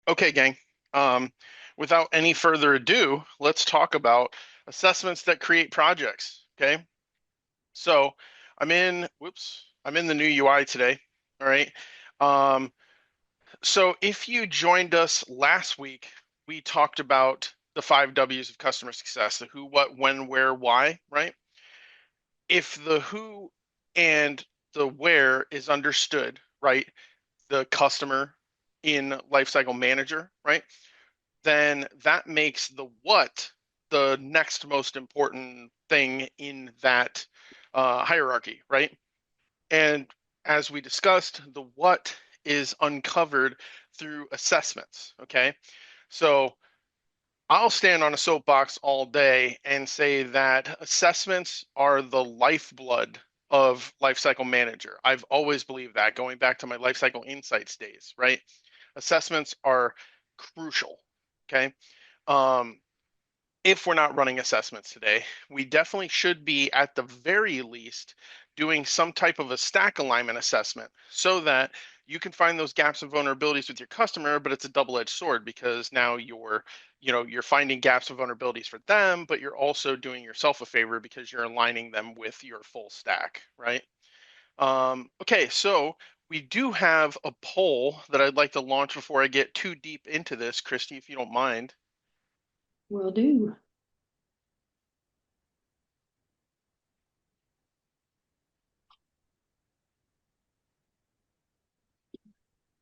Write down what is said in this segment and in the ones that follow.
Okay, gang. Um, Without any further ado, let's talk about assessments that create projects. Okay. So I'm in the new UI today. All right. Um, so if you joined us last week, we talked about the 5 W's of customer success, the who, what, when, where, why, right? If the who and the where is understood, right? The customer in Lifecycle Manager, right? Then that makes the what the next most important thing in that hierarchy, right? And as we discussed, the what is uncovered through assessments, okay? So I'll stand on a soapbox all day and say that assessments are the lifeblood of Lifecycle Manager. I've always believed that, going back to my Lifecycle Insights days, right? Assessments are crucial, okay? Um, if we're not running assessments today, we definitely should be at the very least doing some type of a stack alignment assessment so that you can find those gaps and vulnerabilities with your customer, but it's a double-edged sword because now you're finding gaps and vulnerabilities for them, but you're also doing yourself a favor because you're aligning them with your full stack, right? Okay, so we do have a poll that I'd like to launch before I get too deep into this, Christy, if you don't mind. Will do.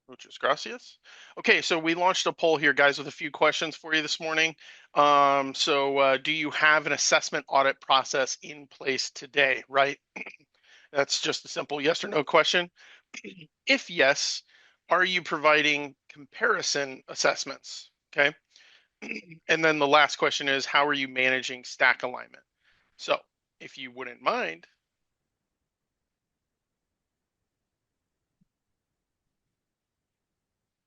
Muchas gracias. Okay, so we launched a poll here, guys, with a few questions for you this morning. Do you have an assessment audit process in place today, right? That's just a simple yes or no question. If yes, are you providing comparison assessments? Okay. And then the last question is, how are you managing stack alignment? So if you wouldn't mind,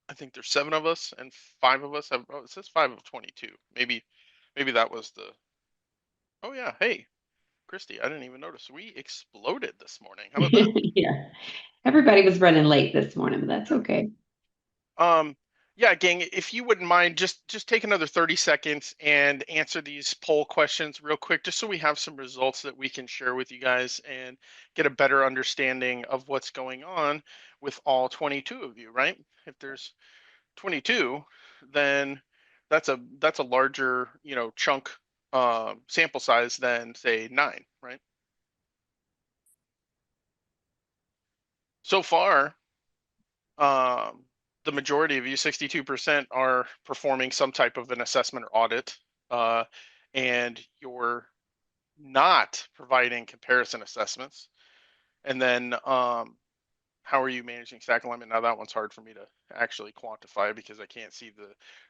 I think there's 7 of us and 5 of us have, oh, it says 5 of 22. Maybe that was the, oh yeah, hey, Christy, I didn't even notice. We exploded this morning. How about that? Yeah. Everybody was running late this morning, but that's Yeah. okay. Um, yeah, gang, if you wouldn't mind, just take another 30 seconds and answer these poll questions real quick, just so we have some results that we can share with you guys and get a better understanding of what's going on with all 22 of you, right? If there's 22, then that's a larger, chunk sample size than say 9, right? So far, um, the majority of you, 62%, are performing some type of an assessment or audit, uh, and you're not providing comparison assessments. And then, how are you managing stack alignment? Now that one's hard for me to actually quantify because I can't see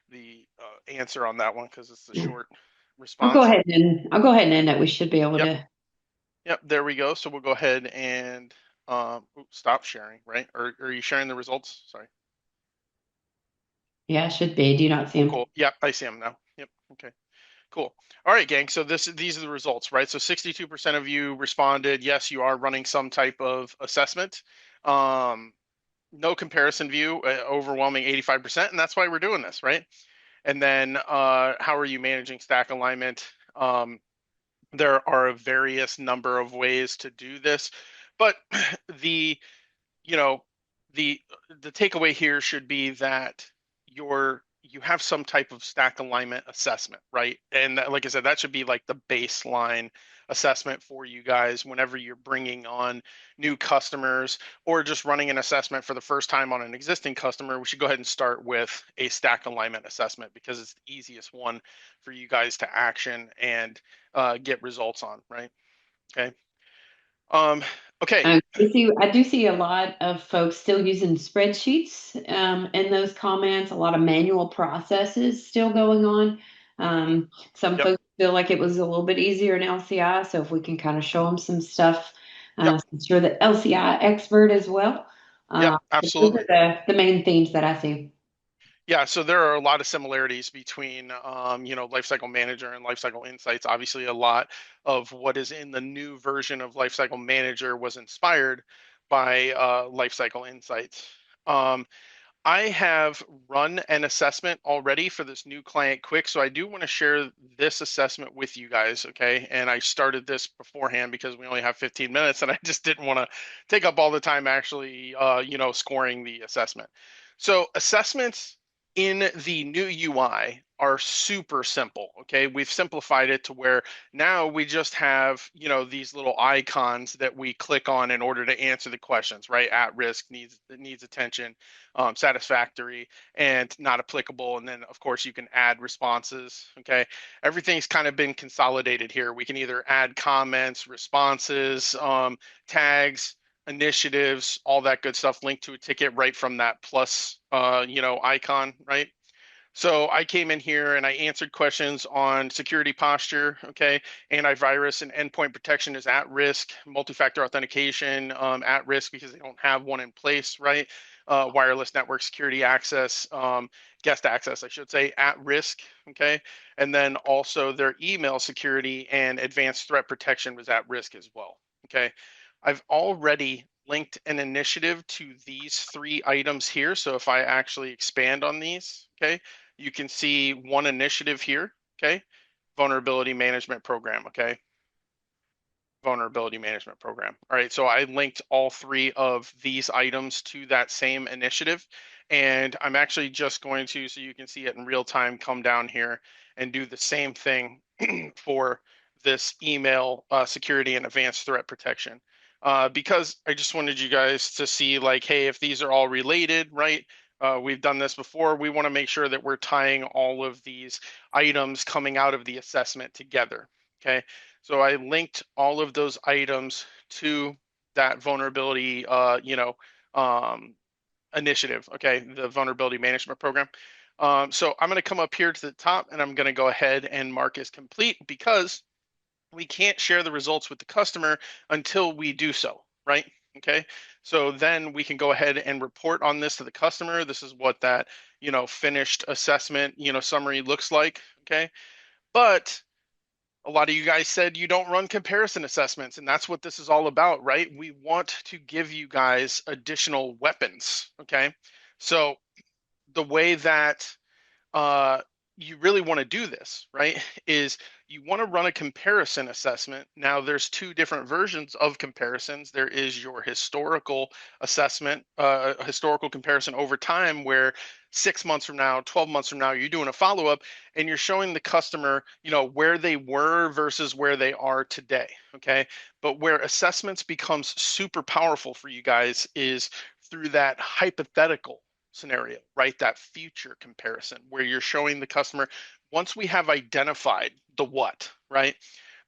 the answer on that one because it's the Yeah. short response. I'll go ahead and end it. We should be able Yep, to. yep, there we go. So we'll go ahead and stop sharing, right? Or are you sharing the results? Sorry. Yeah, should be. Do you not see Cool, them? cool. Yep, I see them now. Yep. Okay. Cool. All right, gang. So these are the results, right? So 62% of you responded, yes, you are running some type of assessment. Um, no comparison view, overwhelming 85%, and that's why we're doing this, right? And then how are you managing stack alignment? There are a various number of ways to do this, but the you know, the the takeaway here should be that you have some type of stack alignment assessment, right? And that, like I said, that should be like the baseline assessment for you guys whenever you're bringing on new customers or just running an assessment for the first time on an existing customer. We should go ahead and start with a stack alignment assessment because it's the easiest one for you guys to action and get results on, right? Okay. Um, okay. I do see a lot of folks still using spreadsheets in those comments, a lot of manual processes still going on. Some Yep. folks feel like it was a little bit easier in LCI, so if we can kind of show them some stuff, Yep. since you're the LCI expert as well. Yep. But those are Absolutely. the main themes that I see. Yeah, so there are a lot of similarities between, Lifecycle Manager and Lifecycle Insights. Obviously, a lot of what is in the new version of Lifecycle Manager was inspired by Lifecycle Insights. Um, I have run an assessment already for this new client quick, so I do want to share this assessment with you guys, okay? And I started this beforehand because we only have 15 minutes and I just didn't want to take up all the time actually, scoring the assessment. So assessments in the new UI are super simple, okay? We've simplified it to where now we just have, these little icons that we click on in order to answer the questions, right? At risk, needs attention, satisfactory, and not applicable. And then, of course, you can add responses. Okay. Everything's kind of been consolidated here. We can either add comments, responses, tags, initiatives, all that good stuff linked to a ticket right from that plus, icon, right? So I came in here and I answered questions on security posture, okay, antivirus and endpoint protection is at risk, multi-factor authentication at risk because they don't have one in place, right? Wireless network security access, guest access, I should say, at risk, okay? And then also their email security and advanced threat protection was at risk as well, okay? I've already linked an initiative to these 3 items here. So if I actually expand on these, okay, you can see one initiative here, okay? Vulnerability management program, okay? Vulnerability management program. All right, so I linked all 3 of these items to that same initiative. And I'm actually just going to, so you can see it in real time, come down here and do the same thing for this email security and advanced threat protection. Because I just wanted you guys to see like, hey, if these are all related, right? We've done this before. We want to make sure that we're tying all of these items coming out of the assessment together, okay? So I linked all of those items to that vulnerability, initiative, okay, the vulnerability management program. So I'm going to come up here to the top and I'm going to go ahead and mark as complete because we can't share the results with the customer until we do so, right? Okay, so then we can go ahead and report on this to the customer. This is what that, finished assessment, summary looks like, okay? But a lot of you guys said you don't run comparison assessments, and that's what this is all about, right? We want to give you guys additional weapons, okay? So the way that uh, you really want to do this, right, is you want to run a comparison assessment. Now, there's 2 different versions of comparisons. There is your historical assessment, historical comparison over time, where 6 months from now, 12 months from now, you're doing a follow-up and you're showing the customer, where they were versus where they are today, okay? But where assessments becomes super powerful for you guys is through that hypothetical scenario, right? That future comparison where you're showing the customer, once we have identified the what, right?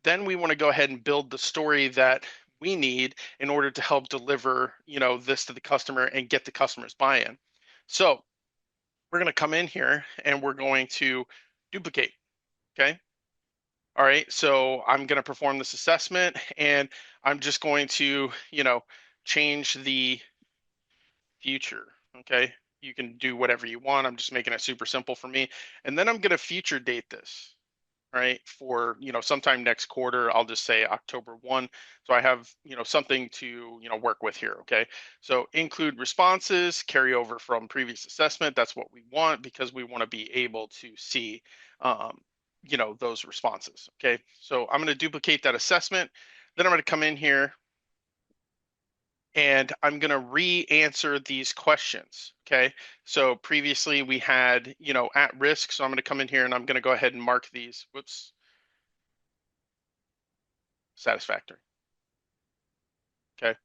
Then we want to go ahead and build the story that we need in order to help deliver, this to the customer and get the customer's buy-in. So we're going to come in here and we're going to duplicate, okay? All right, so I'm going to perform this assessment and I'm just going to, change the future, okay? You can do whatever you want. I'm just making it super simple for me. And then I'm going to future date this, right? For, sometime next quarter, I'll just say October 1. So I have, something to, work with here, okay? So include responses, carry over from previous assessment. That's what we want because we want to be able to see, those responses, okay? So I'm going to duplicate that assessment. Then I'm going to come in here and I'm going to re-answer these questions, okay? So previously we had, at risk, so I'm going to come in here and I'm going to go ahead and mark these, whoops, satisfactory, okay?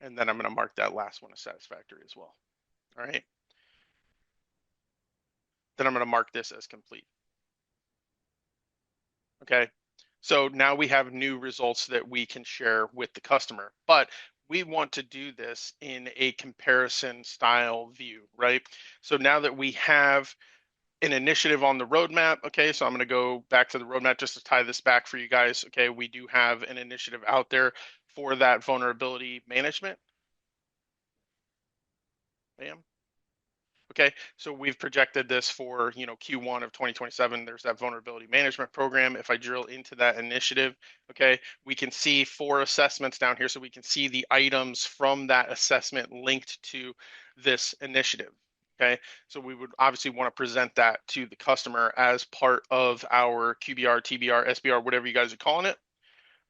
And then I'm going to mark that last one as satisfactory as well, all right? Then I'm going to mark this as complete, okay? So now we have new results that we can share with the customer, but we want to do this in a comparison style view, right? So now that we have an initiative on the roadmap. Okay, so I'm going to go back to the roadmap just to tie this back for you guys. Okay, we do have an initiative out there for that vulnerability management. Bam. Okay, so we've projected this for, Q1 of 2027. There's that vulnerability management program. If I drill into that initiative, okay, we can see 4 assessments down here. So we can see the items from that assessment linked to this initiative. Okay, so we would obviously want to present that to the customer as part of our QBR, TBR, SBR, whatever you guys are calling it.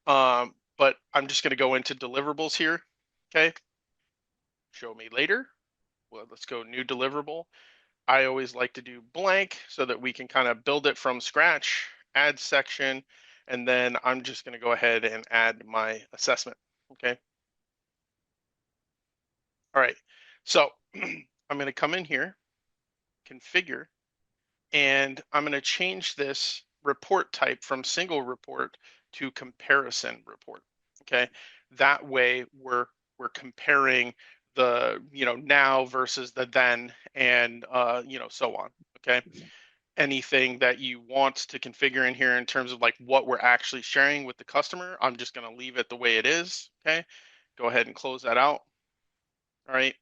But I'm just going to go into deliverables here. Okay, show me later. Well, let's go new deliverable. I always like to do blank so that we can kind of build it from scratch, add section, and then I'm just going to go ahead and add my assessment. Okay. All right. So I'm going to come in here, configure, and I'm going to change this report type from single report to comparison report. Okay. That way we're comparing the, now versus the then, and so on. Okay. Anything that you want to configure in here in terms of like what we're actually sharing with the customer, I'm just going to leave it the way it is. Okay. Go ahead and close that out. All right.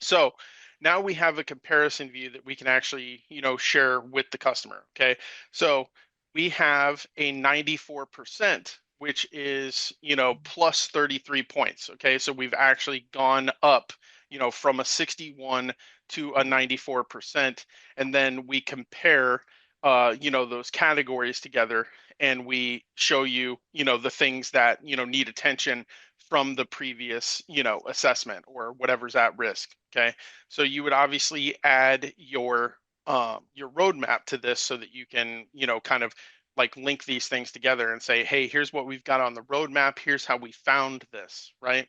So now we have a comparison view that we can actually, share with the customer. Okay. So we have a 94%, which is, plus 33 points. Okay. So we've actually gone up, from a 61 to a 94%. And then we compare, those categories together, and we show you, the things that, need attention from the previous, assessment or whatever's at risk. Okay. So you would obviously add your roadmap to this so that you can, kind of like link these things together and say, hey, here's what we've got on the roadmap. Here's how we found this, right?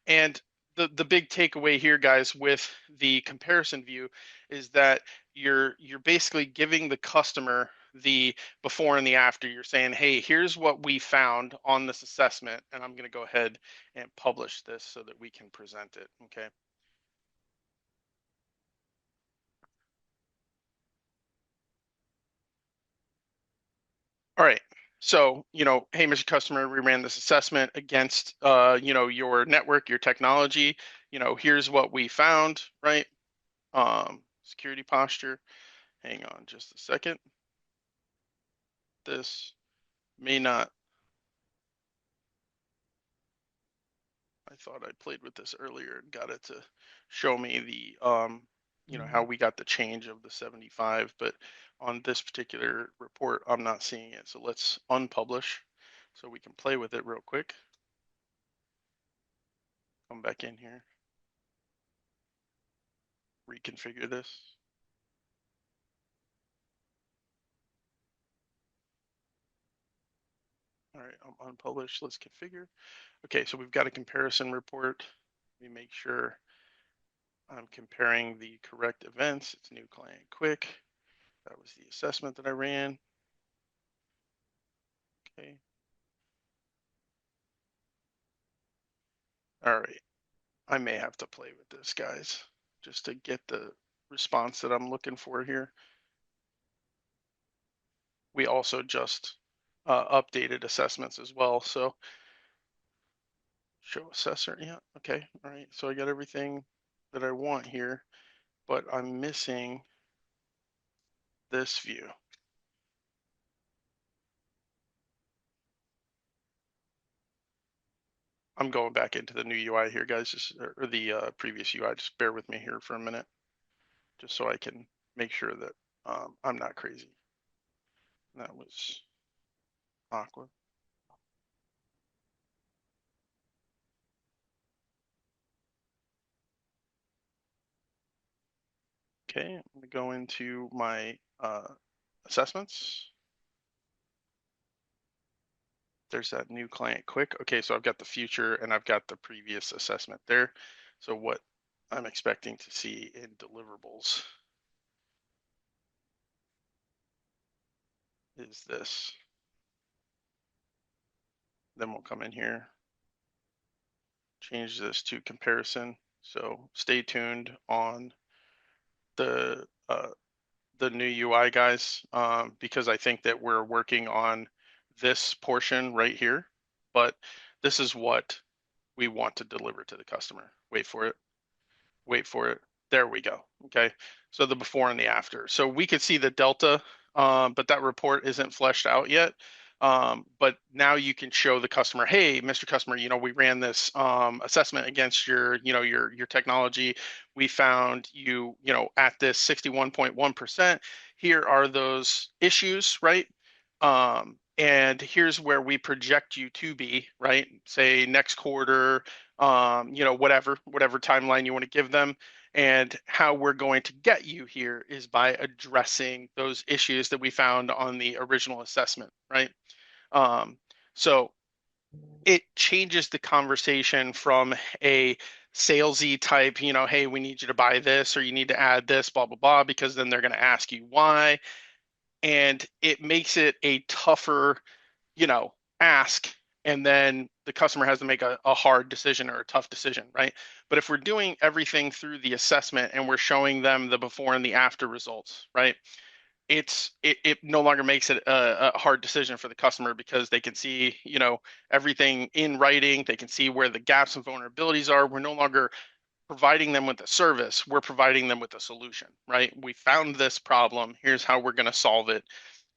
And the big takeaway here, guys, with the comparison view is that you're basically giving the customer the before and the after. You're saying, hey, here's what we found on this assessment, and I'm going to go ahead and publish this so that we can present it. Okay. All right. So, hey, Mr. Customer, we ran this assessment against, your network, your technology. Here's what we found, right? Security posture. Hang on just a second. This may not, I thought I played with this earlier and got it to show me the, how we got the change of the 75, but on this particular report, I'm not seeing it. So let's unpublish so we can play with it real quick. Come back in here, reconfigure this. All right, I'm unpublished. Let's configure. Okay, so we've got a comparison report. Let me make sure I'm comparing the correct events. It's new client quick. That was the assessment that I ran. Okay. All right. I may have to play with this, guys, just to get the response that I'm looking for here. We also just updated assessments as well. So show assessor. Yeah. Okay. All right. So I got everything that I want here, but I'm missing this view. I'm going back into the new UI here, guys, or the previous UI. Just bear with me here for a minute, just so I can make sure that I'm not crazy. That was awkward. Okay, I'm gonna go into my assessments. There's that new client quick. Okay, so I've got the future and I've got the previous assessment there. So what I'm expecting to see in deliverables is this. Then we'll come in here, change this to comparison. So stay tuned on the new UI, guys, because I think that we're working on this portion right here, but this is what we want to deliver to the customer. Wait for it. Wait for it. There we go. Okay. So the before and the after. So we could see the delta, but that report isn't fleshed out yet. But now you can show the customer, hey, Mr. Customer, we ran this assessment against your technology. We found at this 61.1%. Here are those issues, right? And here's where we project you to be, right? Say next quarter, whatever timeline you want to give them. And how we're going to get you here is by addressing those issues that we found on the original assessment, right? Um, so it changes the conversation from a salesy type, hey, we need you to buy this or you need to add this, blah, blah, blah, because then they're going to ask you why. And it makes it a tougher, ask. And then the customer has to make a hard decision or a tough decision, right? But if we're doing everything through the assessment and we're showing them the before and the after results, right? It no longer makes it a hard decision for the customer because they can see everything in writing. They can see where the gaps and vulnerabilities are. We're no longer providing them with a service. We're providing them with a solution, right? We found this problem. Here's how we're going to solve it.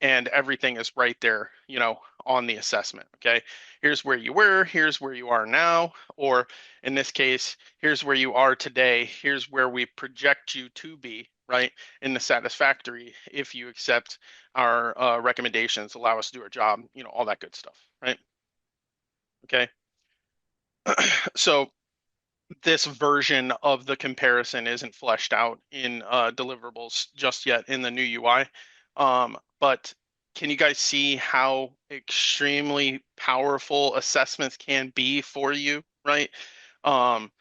And everything is right there, on the assessment. Okay. Here's where you were. Here's where you are now. Or in this case, here's where you are today. Here's where we project you to be, right? In the satisfactory, if you accept our recommendations, allow us to do our job, all that good stuff, right? Okay. So this version of the comparison isn't fleshed out in deliverables just yet in the new UI. But can you guys see how extremely powerful assessments can be for you, right? Um,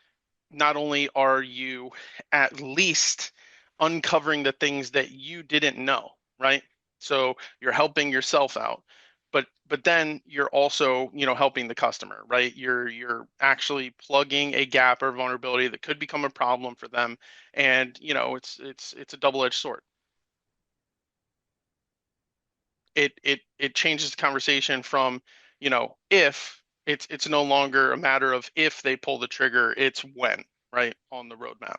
Not only are you at least uncovering the things that you didn't know, right? So you're helping yourself out, but then you're also, helping the customer, right? You're actually plugging a gap or vulnerability that could become a problem for them, and it's a double-edged sword. It changes the conversation from, if it's no longer a matter of if they pull the trigger, it's when, right, on the roadmap.